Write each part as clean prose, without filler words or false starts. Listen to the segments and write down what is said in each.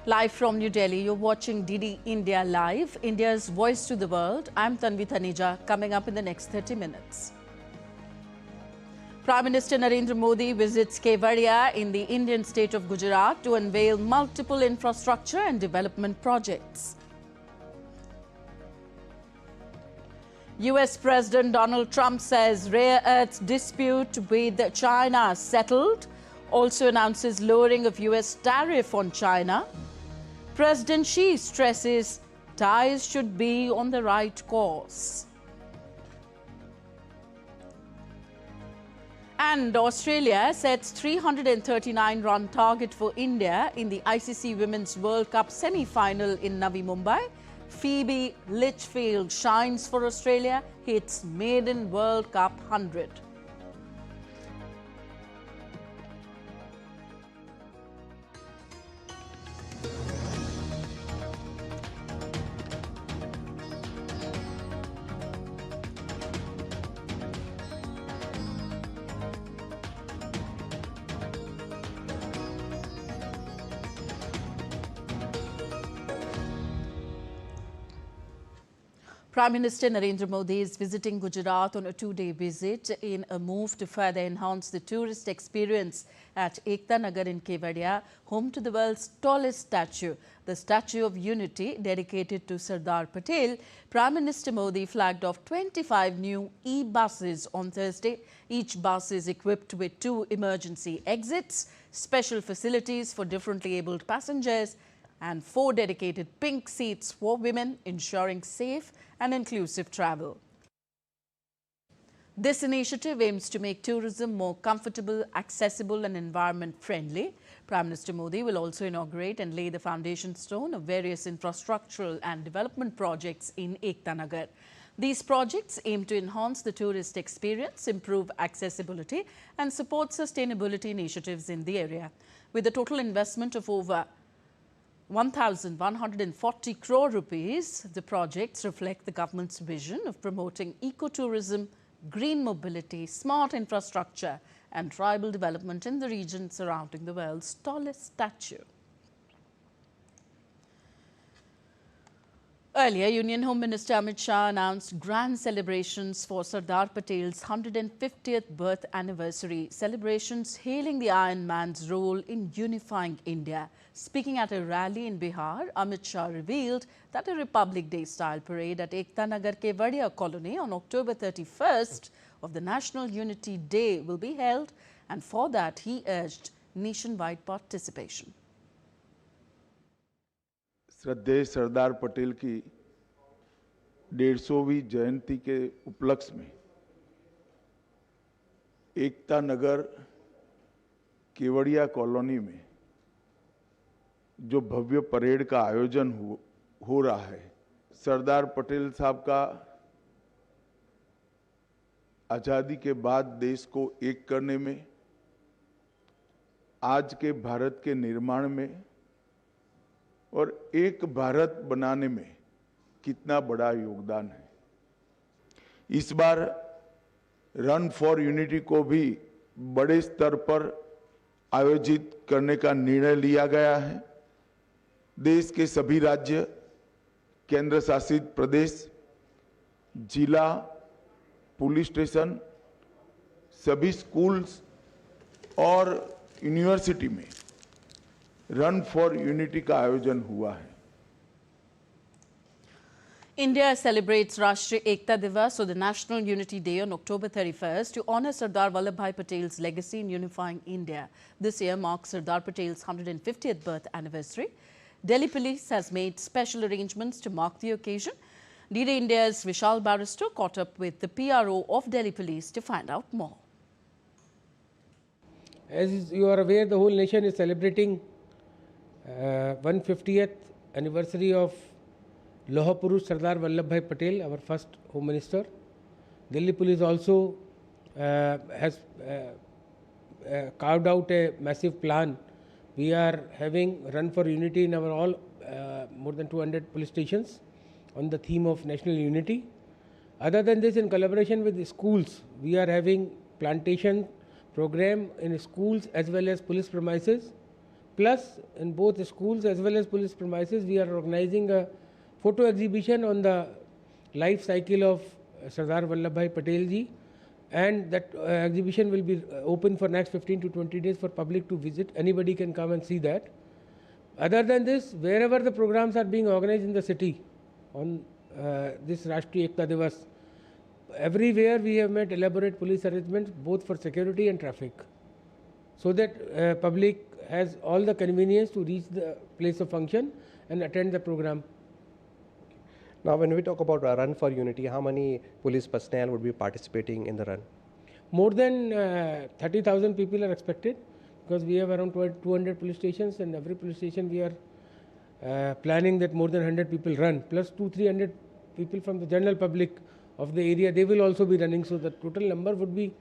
Live from New Delhi, you're watching DD India Live, India's voice to the world. I'm Tanvi Thaneja, coming up in the next 30 minutes. Prime Minister Narendra Modi visits Kevadia in the Indian state of Gujarat to unveil multiple infrastructure and development projects. US President Donald Trump says rare earths dispute with China settled, also announces lowering of US tariff on China. President Xi stresses ties should be on the right course. And Australia sets 339-run target for India in the ICC Women's World Cup semi-final in Navi Mumbai. Phoebe Litchfield shines for Australia, hits maiden World Cup 100. Prime Minister Narendra Modi is visiting Gujarat on a two-day visit in a move to further enhance the tourist experience at Ekta Nagar in Kevadia, home to the world's tallest statue, the Statue of Unity dedicated to Sardar Patel. Prime Minister Modi flagged off 25 new e-buses on Thursday. Each bus is equipped with 2 emergency exits, special facilities for differently abled passengers, and 4 dedicated pink seats for women, ensuring safe and inclusive travel. This initiative aims to make tourism more comfortable, accessible and environment-friendly. Prime Minister Modi will also inaugurate and lay the foundation stone of various infrastructural and development projects in Ekta Nagar. These projects aim to enhance the tourist experience, improve accessibility and support sustainability initiatives in the area. With a total investment of over 1,140 crore rupees, the projects reflect the government's vision of promoting ecotourism, green mobility, smart infrastructure and tribal development in the region surrounding the world's tallest statue. Earlier, Union Home Minister Amit Shah announced grand celebrations for Sardar Patel's 150th birth anniversary, celebrations hailing the Iron Man's role in unifying India. Speaking at a rally in Bihar, Amit Shah revealed that a Republic Day-style parade at Ekta Nagar Kevadia colony on October 31st of the National Unity Day will be held, and for that he urged nationwide participation. श्रद्धेय सरदार पटेल की 150वीं जयंती के उपलक्ष्य में Ekta Nagar Kevadia colony में जो भव्य parade का आयोजन हो रहा है, सरदार पटेल साहब का आजादी के बाद देश को एक करने में, आज के भारत के निर्माण में और एक भारत बनाने में कितना बड़ा योगदान है। इस बार रन फॉर यूनिटी को भी बड़े स्तर पर आयोजित करने का निर्णय लिया गया है। देश के सभी राज्य, केंद्र शासित प्रदेश, जिला, पुलिस स्टेशन, सभी स्कूल्स और यूनिवर्सिटी में रन फॉर यूनिटी का आयोजन हुआ है। India celebrates Rashtriya Ekta Divas, or the National Unity Day, on October 31st to honour Sardar Vallabhbhai Patel's legacy in unifying India. This year marks Sardar Patel's 150th birth anniversary. Delhi Police has made special arrangements to mark the occasion. DD India's Vishal Barrister caught up with the PRO of Delhi Police to find out more. As you are aware, the whole nation is celebrating 150th anniversary of Lauh Purush Sardar Vallabhbhai Patel, our first Home Minister. Delhi Police also has carved out a massive plan. We are having Run for Unity in our all more than 200 police stations on the theme of national unity. Other than this, in collaboration with the schools, we are having plantation program in schools as well as police premises. Plus, in both schools as well as police premises, we are organizing a photo exhibition on the life cycle of Sardar Vallabhbhai Patel ji, and that exhibition will be open for next 15 to 20 days for public to visit. Anybody can come and see that. Other than this, wherever the programs are being organized in the city on this Rashtriya Ekta Divas, everywhere we have made elaborate police arrangements both for security and traffic, so that public has all the convenience to reach the place of function and attend the program. Now, when we talk about a run for unity, how many police personnel would be participating in the run? More than 30,000 people are expected, because we have around 200 police stations, and every police station we are planning that more than 100 people run, plus 200-300 people from the general public of the area, they will also be running. So the total number would be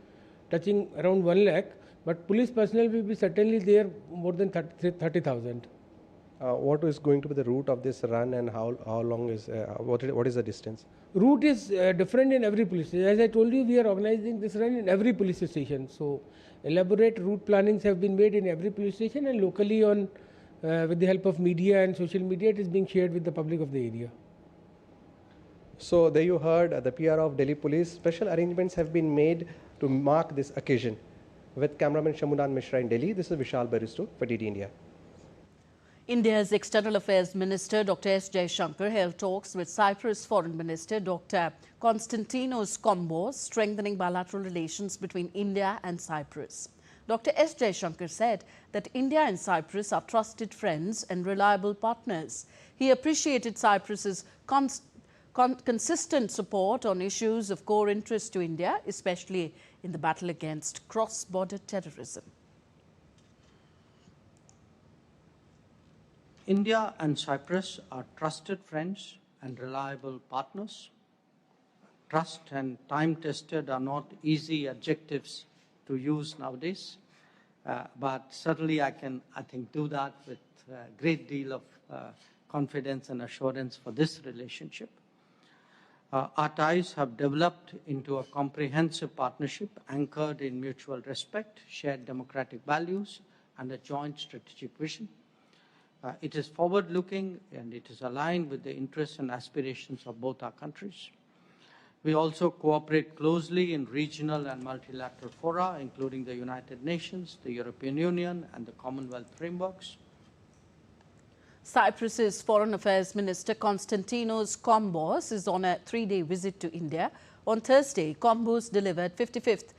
touching around 1 lakh, but police personnel will be certainly there more than 30,000. What is going to be the route of this run, and how long is, what is the distance? Route is different in every police station. As I told you, we are organizing this run in every police station. So elaborate route plannings have been made in every police station, and locally on with the help of media and social media, it is being shared with the public of the area. So there you heard the PR of Delhi Police. Special arrangements have been made to mark this occasion. With cameraman Shamunan Mishra in Delhi, this is Vishal Baristo for DD India. India's External Affairs Minister Dr. S. Jaishankar held talks with Cyprus Foreign Minister Dr. Konstantinos Kombos, strengthening bilateral relations between India and Cyprus. Dr. S. Jaishankar said that India and Cyprus are trusted friends and reliable partners. He appreciated Cyprus's consistent support on issues of core interest to India, especially in the battle against cross-border terrorism. India and Cyprus are trusted friends and reliable partners. Trust and time-tested are not easy adjectives to use nowadays, but certainly I think, do that with a great deal of confidence and assurance for this relationship. Our ties have developed into a comprehensive partnership anchored in mutual respect, shared democratic values, and a joint strategic vision. It is forward-looking, and it is aligned with the interests and aspirations of both our countries. We also cooperate closely in regional and multilateral fora, including the United Nations, the European Union, and the Commonwealth frameworks. Cyprus's Foreign Affairs Minister Konstantinos Kombos is on a 3-day visit to India. On Thursday, Kombos delivered 55th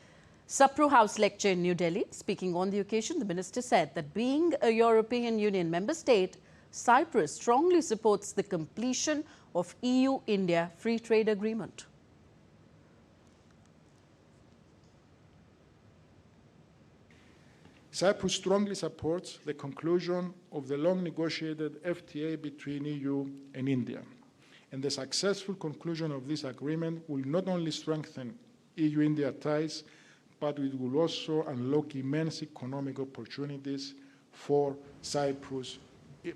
Sapru House lecture in New Delhi. Speaking on the occasion, the minister said that being a European Union member state, Cyprus strongly supports the completion of EU-India Free Trade Agreement. Cyprus strongly supports the conclusion of the long-negotiated FTA between EU and India, and the successful conclusion of this agreement will not only strengthen EU-India ties, but it will also unlock immense economic opportunities for Cyprus,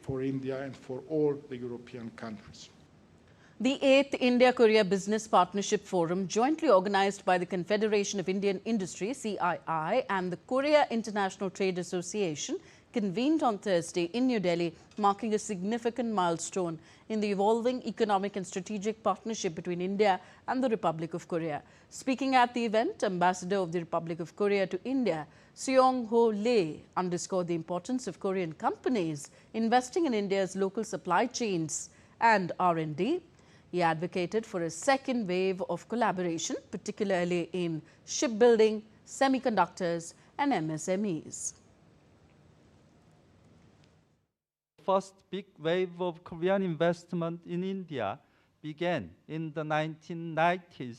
for India, and for all the European countries. The 8th India-Korea Business Partnership Forum, jointly organized by the Confederation of Indian Industry, CII, and the Korea International Trade Association, convened on Thursday in New Delhi, marking a significant milestone in the evolving economic and strategic partnership between India and the Republic of Korea. Speaking at the event, Ambassador of the Republic of Korea to India, Seong-ho Lee, underscored the importance of Korean companies investing in India's local supply chains and R&D. He advocated for a second wave of collaboration, particularly in shipbuilding, semiconductors, and MSMEs. First big wave of Korean investment in India began in the 1990s,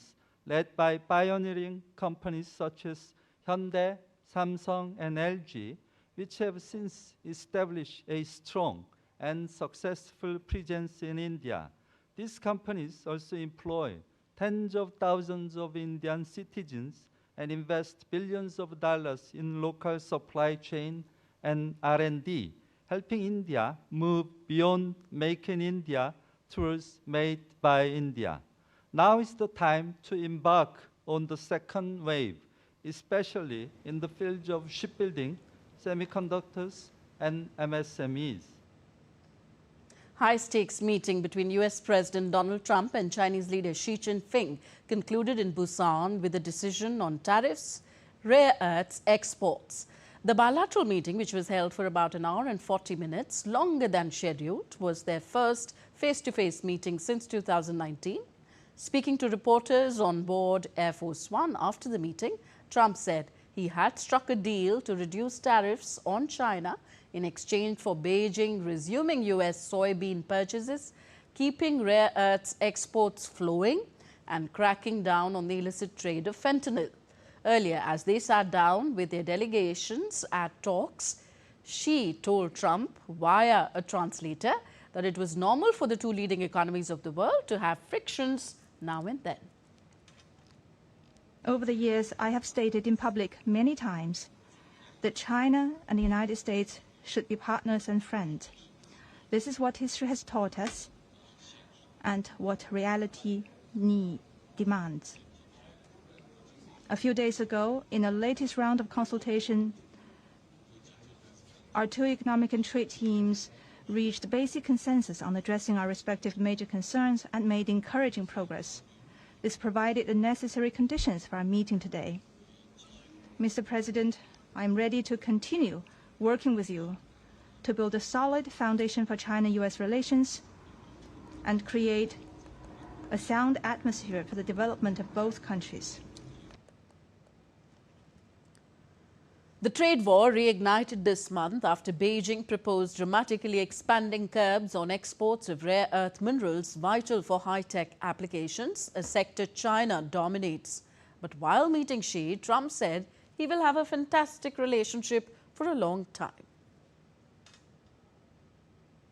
led by pioneering companies such as Hyundai, Samsung, and LG, which have since established a strong and successful presence in India. These companies also employ tens of thousands of Indian citizens and invest billions of dollars in local supply chain and R&D, helping India move beyond Make in India towards Made by India. Now is the time to embark on the second wave, especially in the fields of shipbuilding, semiconductors, and MSMEs. High-stakes meeting between U.S. President Donald Trump and Chinese leader Xi Jinping concluded in Busan with a decision on tariffs, rare earths exports. The bilateral meeting, which was held for about an hour and 40 minutes, longer than scheduled, was their first face-to-face meeting since 2019. Speaking to reporters on board Air Force One after the meeting, Trump said he had struck a deal to reduce tariffs on China in exchange for Beijing resuming U.S. soybean purchases, keeping rare earths exports flowing, and cracking down on the illicit trade of fentanyl. Earlier, as they sat down with their delegations at talks, Xi told Trump via a translator that it was normal for the two leading economies of the world to have frictions now and then. Over the years, I have stated in public many times that China and the United States should be partners and friends. This is what history has taught us and what reality demands. A few days ago, in the latest round of consultation, our two economic and trade teams reached basic consensus on addressing our respective major concerns and made encouraging progress. This provided the necessary conditions for our meeting today. Mr. President, I am ready to continue working with you to build a solid foundation for China-U.S. relations and create a sound atmosphere for the development of both countries. The trade war reignited this month after Beijing proposed dramatically expanding curbs on exports of rare earth minerals vital for high-tech applications, a sector China dominates. But while meeting Xi, Trump said he will have a fantastic relationship for a long time.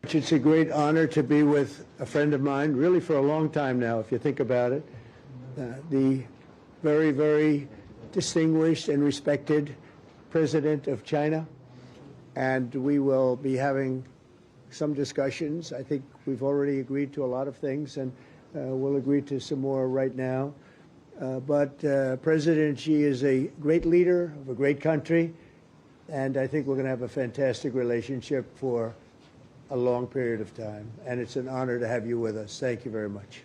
It's a great honor to be with a friend of mine, really for a long time now, if you think about it. The very, very distinguished and respected President of China, and we will be having some discussions. I think we've already agreed to a lot of things, and we'll agree to some more right now. But President Xi is a great leader of a great country, and I think we're going to have a fantastic relationship for a long period of time. And it's an honor to have you with us. Thank you very much.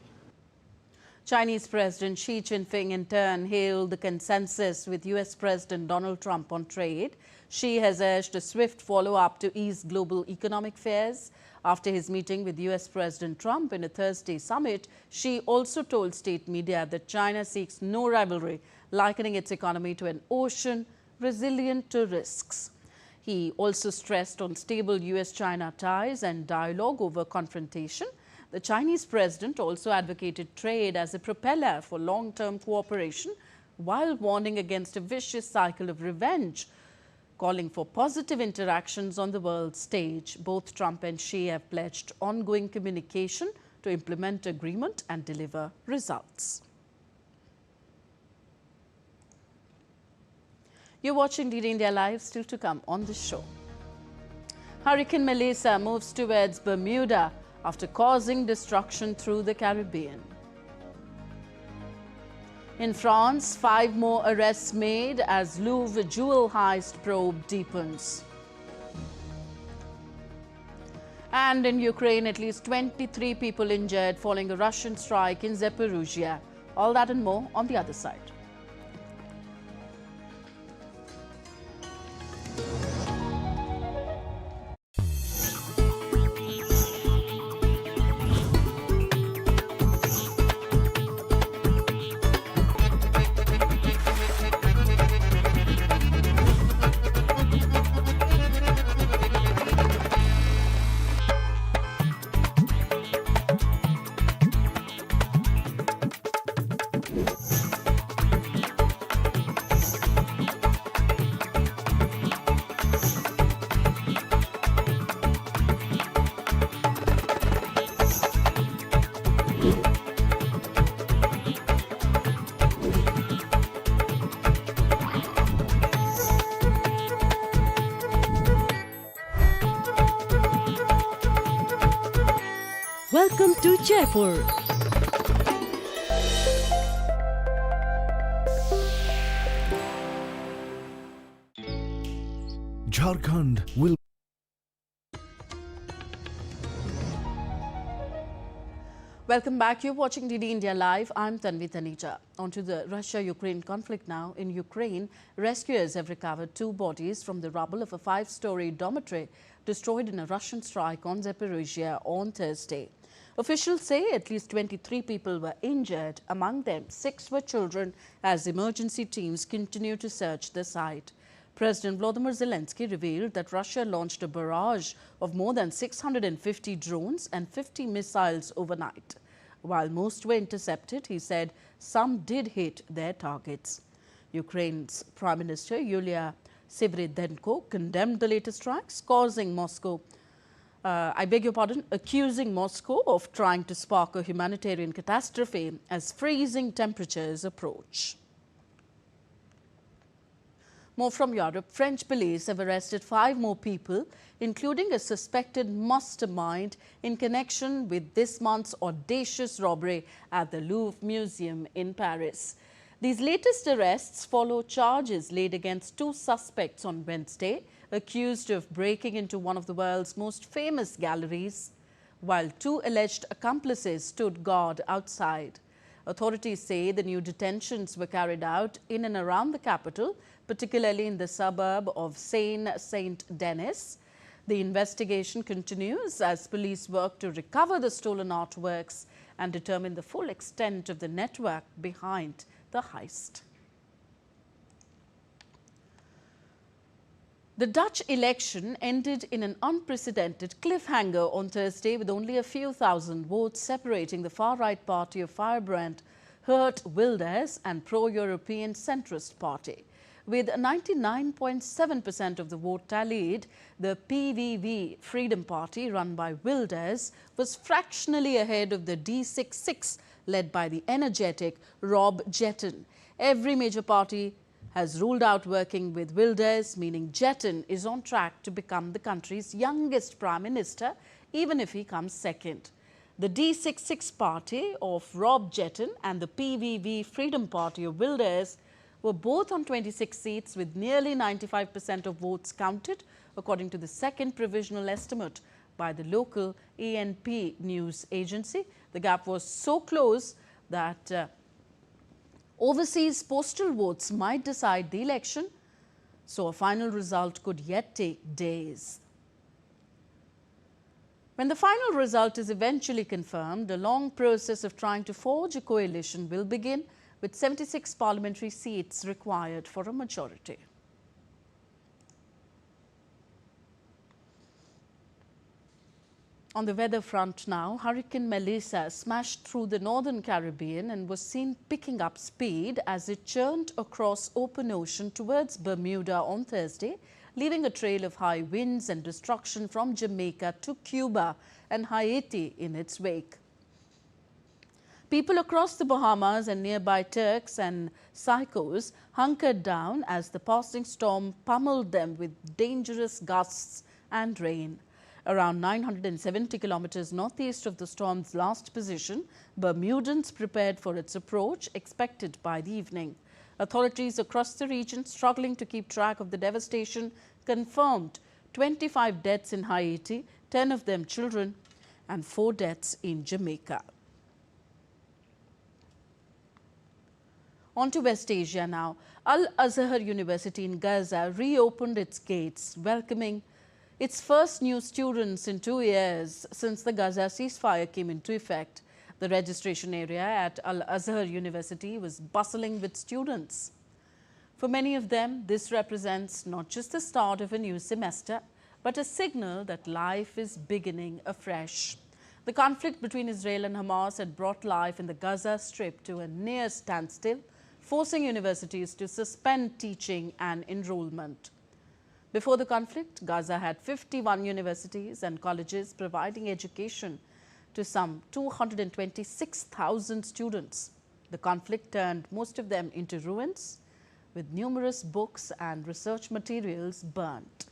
Chinese President Xi Jinping in turn hailed the consensus with U.S. President Donald Trump on trade. Xi has urged a swift follow-up to ease global economic fears. After his meeting with U.S. President Trump in a Thursday summit, Xi also told state media that China seeks no rivalry, likening its economy to an ocean resilient to risks. He also stressed on stable U.S.-China ties and dialogue over confrontation. The Chinese president also advocated trade as a propeller for long-term cooperation, while warning against a vicious cycle of revenge, calling for positive interactions on the world stage. Both Trump and Xi have pledged ongoing communication to implement agreement and deliver results. You're watching DD India Live, still to come on the show. Hurricane Melissa moves towards Bermuda after causing destruction through the Caribbean. In France, 5 more arrests made as Louvre jewel heist probe deepens. And in Ukraine, at least 23 people injured following a Russian strike in Zaporizhia. All that and more on the other side. Welcome to Jaipur. Jharkhand will Welcome back. You're watching DD India Live. I'm Tanvi Taneja. On to the Russia-Ukraine conflict now. In Ukraine, rescuers have recovered 2 bodies from the rubble of a 5-story dormitory destroyed in a Russian strike on Zaporizhia on Thursday. Officials say at least 23 people were injured. Among them, 6 were children as emergency teams continue to search the site. President Volodymyr Zelensky revealed that Russia launched a barrage of more than 650 drones and 50 missiles overnight. While most were intercepted, he said some did hit their targets. Ukraine's Prime Minister Yulia Sviridenko condemned the latest strikes, accusing Moscow of trying to spark a humanitarian catastrophe as freezing temperatures approach. More from Europe, French police have arrested 5 more people, including a suspected mastermind in connection with this month's audacious robbery at the Louvre Museum in Paris. These latest arrests follow charges laid against 2 suspects on Wednesday, accused of breaking into one of the world's most famous galleries, while 2 alleged accomplices stood guard outside. Authorities say the new detentions were carried out in and around the capital, particularly in the suburb of Seine-Saint-Denis. The investigation continues as police work to recover the stolen artworks and determine the full extent of the network behind the heist. The Dutch election ended in an unprecedented cliffhanger on Thursday with only a few thousand votes separating the far-right party of Firebrand, Geert Wilders and pro-European centrist party. With 99.7% of the vote tallied, the PVV Freedom Party, run by Wilders, was fractionally ahead of the D66, led by the energetic Rob Jetten. Every major party has ruled out working with Wilders, meaning Jetten is on track to become the country's youngest prime minister, even if he comes second. The D66 party of Rob Jetten and the PVV Freedom Party of Wilders were both on 26 seats with nearly 95% of votes counted, according to the second provisional estimate by the local ANP news agency. The gap was so close that overseas postal votes might decide the election, so a final result could yet take days. When the final result is eventually confirmed, a long process of trying to forge a coalition will begin, with 76 parliamentary seats required for a majority. On the weather front now, Hurricane Melissa smashed through the northern Caribbean and was seen picking up speed as it churned across open ocean towards Bermuda on Thursday, leaving a trail of high winds and destruction from Jamaica to Cuba and Haiti in its wake. People across the Bahamas and nearby Turks and Caicos hunkered down as the passing storm pummeled them with dangerous gusts and rain. Around 970 kilometers northeast of the storm's last position, Bermudans prepared for its approach, expected by the evening. Authorities across the region, struggling to keep track of the devastation, confirmed 25 deaths in Haiti, 10 of them children, and 4 deaths in Jamaica. On to West Asia now. Al-Azhar University in Gaza reopened its gates, welcoming its first new students in 2 years since the Gaza ceasefire came into effect. The registration area at Al-Azhar University was bustling with students. For many of them, this represents not just the start of a new semester, but a signal that life is beginning afresh. The conflict between Israel and Hamas had brought life in the Gaza Strip to a near standstill, forcing universities to suspend teaching and enrollment. Before the conflict, Gaza had 51 universities and colleges providing education to some 226,000 students. The conflict turned most of them into ruins, with numerous books and research materials burnt.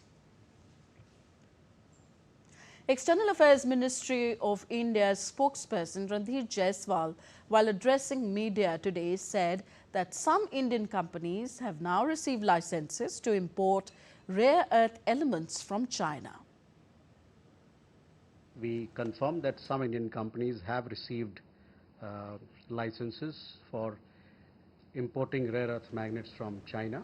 External Affairs Ministry of India's spokesperson Ranveer Jaiswal, while addressing media today, said that some Indian companies have now received licenses to import rare earth elements from China. we confirmed that some Indian companies have received licenses for importing rare earth magnets from China.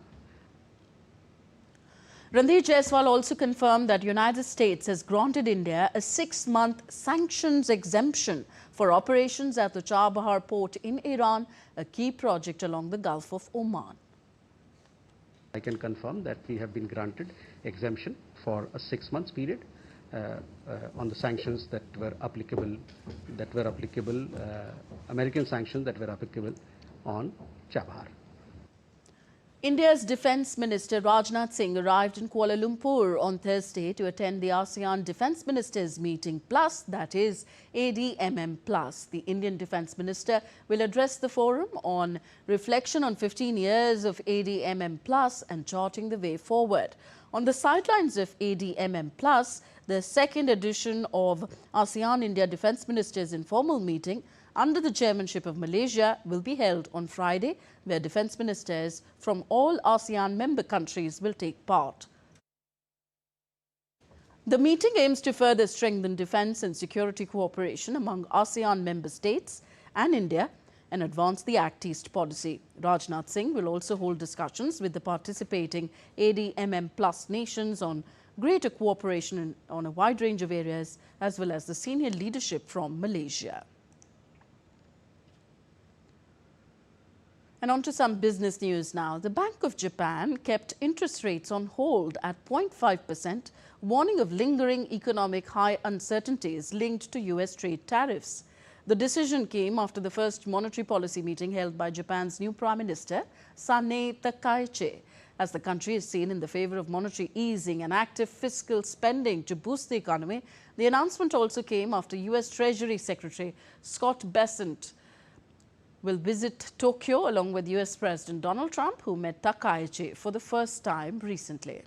Randeep Jaiswal also confirmed that United States has granted India a 6-month sanctions exemption for operations at the Chabahar port in Iran, a key project along the Gulf of Oman. I can confirm that we have been granted exemption for a 6-month period on the sanctions that were applicable, American sanctions that were applicable on Chabahar. India's Defence Minister Rajnath Singh arrived in Kuala Lumpur on Thursday to attend the ASEAN Defence Ministers Meeting Plus, that is ADMM Plus. The Indian Defence Minister will address the forum on reflection on 15 years of ADMM Plus and charting the way forward. On the sidelines of ADMM Plus, the second edition of ASEAN-India Defence Ministers informal meeting under the chairmanship of Malaysia will be held on Friday, where defence ministers from all ASEAN member countries will take part. The meeting aims to further strengthen defence and security cooperation among ASEAN member states and India and advance the Act East policy. Rajnath Singh will also hold discussions with the participating ADMM Plus nations on greater cooperation on a wide range of areas, as well as the senior leadership from Malaysia. And on to some business news now. The Bank of Japan kept interest rates on hold at 0.5%, warning of lingering economic high uncertainties linked to US trade tariffs. The decision came after the first monetary policy meeting held by Japan's new Prime Minister, Sanae Takaichi. As the country is seen in the favour of monetary easing and active fiscal spending to boost the economy, the announcement also came after US Treasury Secretary Scott Bessent will visit Tokyo along with US President Donald Trump, who met Takaichi for the first time recently.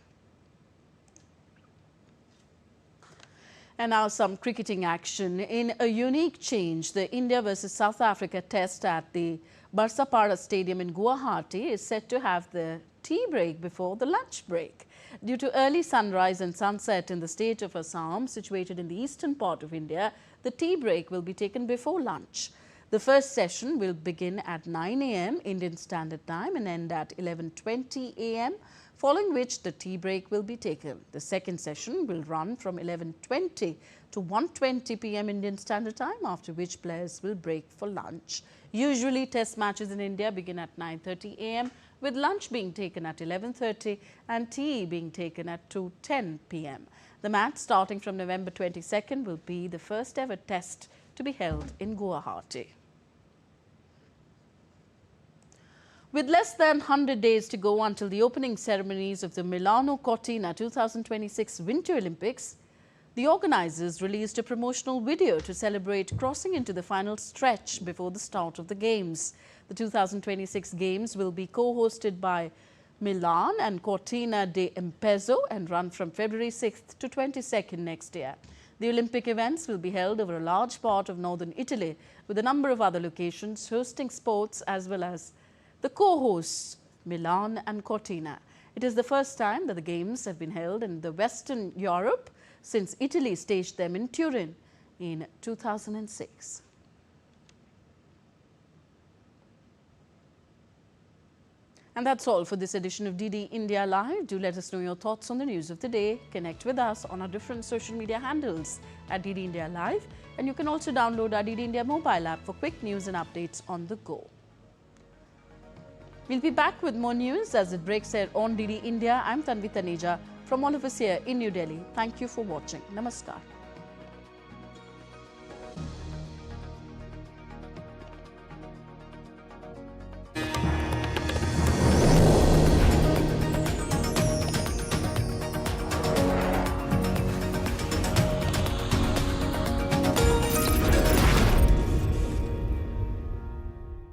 And now some cricketing action. In a unique change, the India versus South Africa test at the Prasar Stadium in Guwahati is set to have the tea break before the lunch break. Due to early sunrise and sunset in the state of Assam, situated in the eastern part of India, the tea break will be taken before lunch. The first session will begin at 9 a.m. Indian Standard Time and end at 11:20 a.m., following which the tea break will be taken. The second session will run from 11:20 to 1:20 p.m. Indian Standard Time, after which players will break for lunch. Usually, test matches in India begin at 9:30 a.m., with lunch being taken at 11:30 and tea being taken at 2:10 p.m. The match, starting from November 22nd, will be the first ever test to be held in Guwahati. With less than 100 days to go until the opening ceremonies of the Milano-Cortina 2026 Winter Olympics, the organisers released a promotional video to celebrate crossing into the final stretch before the start of the Games. The 2026 Games will be co-hosted by Milan and Cortina d'Ampezzo and run from February 6th to 22nd next year. The Olympic events will be held over a large part of northern Italy, with a number of other locations hosting sports as well as the co-hosts, Milan and Cortina. It is the first time that the Games have been held in the Western Europe since Italy staged them in Turin in 2006. And that's all for this edition of DD India Live. Do let us know your thoughts on the news of the day. Connect with us on our different social media handles at DD India Live. And you can also download our DD India mobile app for quick news and updates on the go. We'll be back with more news as it breaks here on DD India. I'm Tanvi Taneja from all of us here in New Delhi. Thank you for watching. Namaskar.